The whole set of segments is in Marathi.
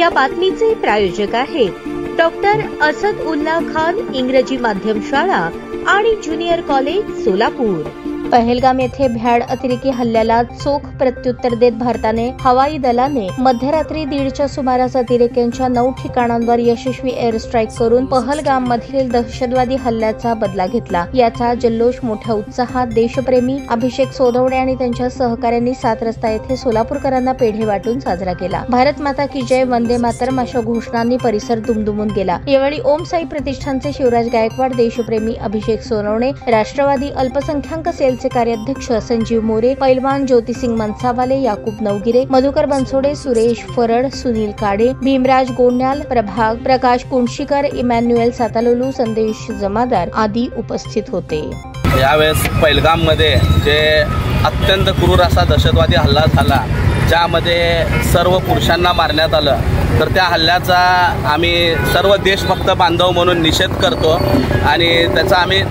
या बातमीचे प्रायोजक आहेत डॉक्टर असदुल्ला खान इंग्रजी माध्यम शाळा आणि ज्युनियर कॉलेज सोलापूर। पहलगाम येथे भ्याड अतिरेकी हल्ल्याला चोख प्रत्युत्तर देत भारताने हवाई दलाने मध्यरात्री 1:30च्या सुमारास अतिरेक्यांच्या 9 ठिकाणांवर यशस्वी एअर स्ट्राईक करून पहलगाम मधील दहशतवादी हल्ल्याचा बदला घेतला। याचा जल्लोष मोठ्या उत्साहात देशप्रेमी अभिषेक सोनवणे आणि त्यांच्या सहकाऱ्यांनी 7 रस्ता येथे सोलापूरकरांना पेढे वाटून साजरा केला। भारत माता की जय, वंदे मातरम अशा घोषणांनी परिसर दुमदुमून गेला। यावेळी ओम साई प्रतिष्ठानचे शिवराज गायकवाड, देशप्रेमी अभिषेक सोनवणे, राष्ट्रवादी अल्पसंख्याक सेलचे कार्याध्यक्ष संजीव मोरे, पैलवान ज्योतिसिंग मनसावाले, याकूब नवगिरे, मधुकर बनसोडे, सुरेश फरड, सुनील काडे, भीमराज गोंड्याल, प्रकाश कुंशीकर, इमॅन्युएल सातालोलू, संदेश जमादार आदी उपस्थित होते। यावेळेस पैलगाम मध्ये जे अत्यंत क्रूर असा दहशतवादी हल्ला झाला, ज्यामध्ये सर्व पुरुषांना मारण्यात आलं, तर त्या हल्ल्याचा आम्ही सर्व देशभक्त बांधव म्हणून निषेध करतो आणि त्याचा आम्ही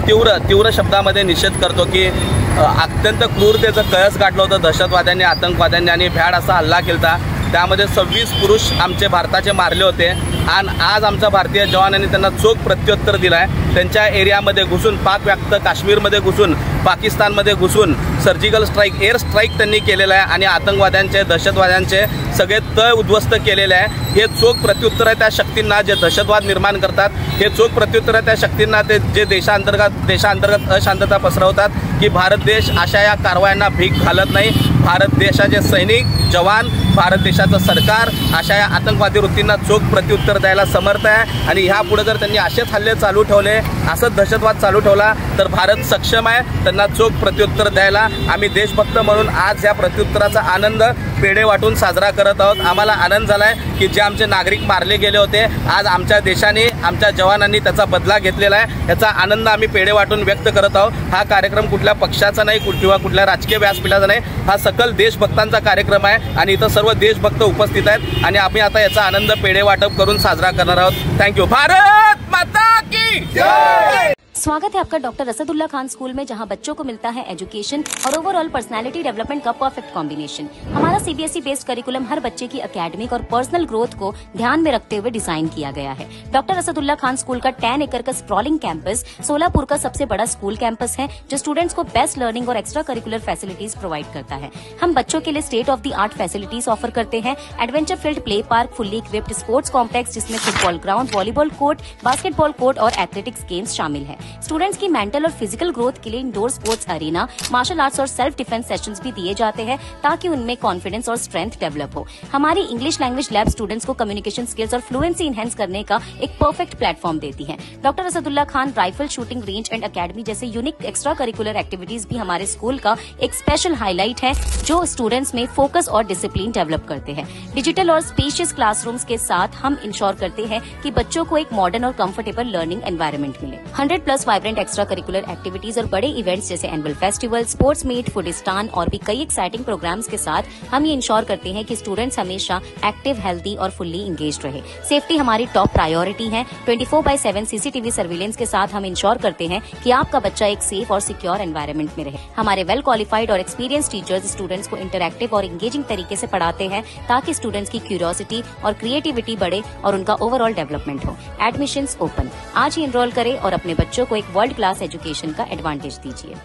तीव्र शब्दामध्ये निषेध करतो की अत्यंत क्रूरतेचं कळस गाठलं होतं दहशतवाद्यांनी, आतंकवाद्यांनी आणि भ्याड असा हल्ला केला। त्यामध्ये 26 पुरुष आमचे भारताचे मारले होते आणि आज आमच्या भारतीय जवानांनी त्यांना चोख प्रत्युत्तर दिलं आहे। त्यांच्या एरियामध्ये घुसून, पाक व्याप्त काश्मीरमध्ये घुसून, पाकिस्तानमध्ये घुसून सर्जिकल स्ट्राईक, एअर स्ट्राईक त्यांनी केलेलं आहे आणि आतंकवाद्यांचे, दहशतवाद्यांचे सगळे तळ उद्ध्वस्त केलेले आहे। हे चोख प्रत्युत्तर आहे त्या शक्तींना जे दहशतवाद निर्माण करतात, हे चोख प्रत्युत्तर आहे त्या शक्तींना ते जे देशांतर्गत अशांतता पसरवतात की भारत देश अशा या कारवायांना भीक घालत नाही। भारत देशाचे सैनिक, जवान, भारत देशाचं सरकार अशा या आतंकवादी वृत्तींना चोख प्रत्युत्तर द्यायला समर्थ आहे आणि ह्यापुढे जर त्यांनी असेच हल्ले चालू ठेवले, असंच दहशतवाद चालू ठेवला तर भारत सक्षम आहे त्यांना चोख प्रत्युत्तर द्यायला। आम्ही देशभक्त म्हणून आज या प्रत्युत्तराचा आनंद पेढे वाटून साजरा करत आहोत। आम्हाला आनंद झालाय की जे आमचे नागरिक मारले गेले होते, आज आमच्या देशाने, आमच्या जवानांनी त्याचा बदला घेतलेला आहे। याचा आनंद आम्ही पेढे वाटून व्यक्त करत आहोत। हा कार्यक्रम कुठल्या पक्षाचा नाही किंवा कुठल्या राजकीय व्यासपीठाचा नाही, हा सकल देशभक्तांचा कार्यक्रम आहे आणि इथं सर्व देशभक्त उपस्थित आहेत आणि आम्ही आता याचा आनंद पेढे वाटप करून साजरा करणार आहोत। थँक्यू। भारत माता की जय। स्वागत है आपका डॉक्टर असदुल्ला खान स्कूल में, जहां बच्चों को मिलता है एजुकेशन और ओवरऑल पर्सनालिटी डेवलपमेंट का परफेक्ट कॉम्बिनेशन। हमारा सीबीएसई बेस्ड करिकुलम हर बच्चे की एकेडमिक और पर्सनल ग्रोथ को ध्यान में रखते हुए डिजाइन किया गया है। डॉक्टर असदुल्ला खान स्कूल का 10 एकड़ का स्प्रॉलिंग कैंपस सोलापुर का सबसे बड़ा स्कूल कैंपस है, जो स्टूडेंट्स को बेस्ट लर्निंग और एक्स्ट्रा करिकुलर फैसिलिटीज प्रोवाइड करता है। हम बच्चों के लिए state of the art facilities offer करते हैं। Adventure field play park, fully equipped sports complex जिसमें football ground, volleyball court, basketball court और एथलेटिक्स गेम्स शामिल है। स्टूडेंट्स की मेंटल और फिजिकल ग्रोथ के लिए indoor sports arena, martial arts और सेल्फ डिफेंस सेशंस भी दिए जाते हैं ताकि उनमें कॉन्फिडेंस और स्ट्रेंथ डेवलप हो। हमारी इंग्लिश लैंग्वेज लैब स्टूडेंट्स को कम्युनिकेशन स्किल्स और फ्लुएंसी इनहेंस करने का एक परफेक्ट प्लेटफॉर्म देती है। Doctor Asadullah Khan rifle shooting range end academy जैसे यूनिक एक्स्ट्रा करिकुलर एक्टिविटीज भी हमारे स्कूल का एक स्पेशल हाईलाइट है, जो स्टूडेंट्स में फोकस और डिसिप्लिन डेवलप करते हैं। डिजिटल और स्पेशियस क्लासरूम्स के साथ हम इंश्योर करते हैं कि बच्चों को एक मॉडर्न और कंफर्टेबल लर्निंग एनवायरनमेंट मिले। 100+ वाइब्रेंट एक्स्ट्रा करिकुलर एक्टिविटीज और बड़े इवेंट्स जैसे एनुअल फेस्टिवल, स्पोर्ट्स मीट, फूडिस्तान और भी कई एक्साइटिंग प्रोग्राम्स के साथ हम ये इंश्योर करते हैं कि स्टूडेंट्स हमेशा एक्टिव, हेल्दी और फुल्ली इंगेज्ड रहे। सेफ्टी हमारी टॉप प्रायोरिटी है। 24/7 सीसीटीवी सर्विलेंस के साथ हम इंश्योर करते हैं कि आपका बच्चा एक सेफ और सिक्योर एनवायरनमेंट में रहे। हमारे वेल क्वालिफाइड और एक्सपीरियंस टीचर्स स्टूडेंट्स को इंटरैक्टिव और इंगेजिंग तरीके से पढ़ाते हैं ताकि स्टूडेंट्स की क्यूरियोसिटी और क्रिएटिविटी बढ़े और उनका ओवरऑल डेवलपमेंट हो। एडमिशंस ओपन, आज ही एनरोल करें और अपने बच्चों को एक वर्ल्ड क्लास एजुकेशन का एडवांटेज दीजिए।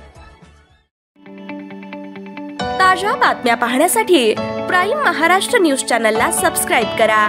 ताजा बातम्या पाहण्यासाठी प्राईम महाराष्ट्र न्यूज चॅनलला सबस्क्राइब करा।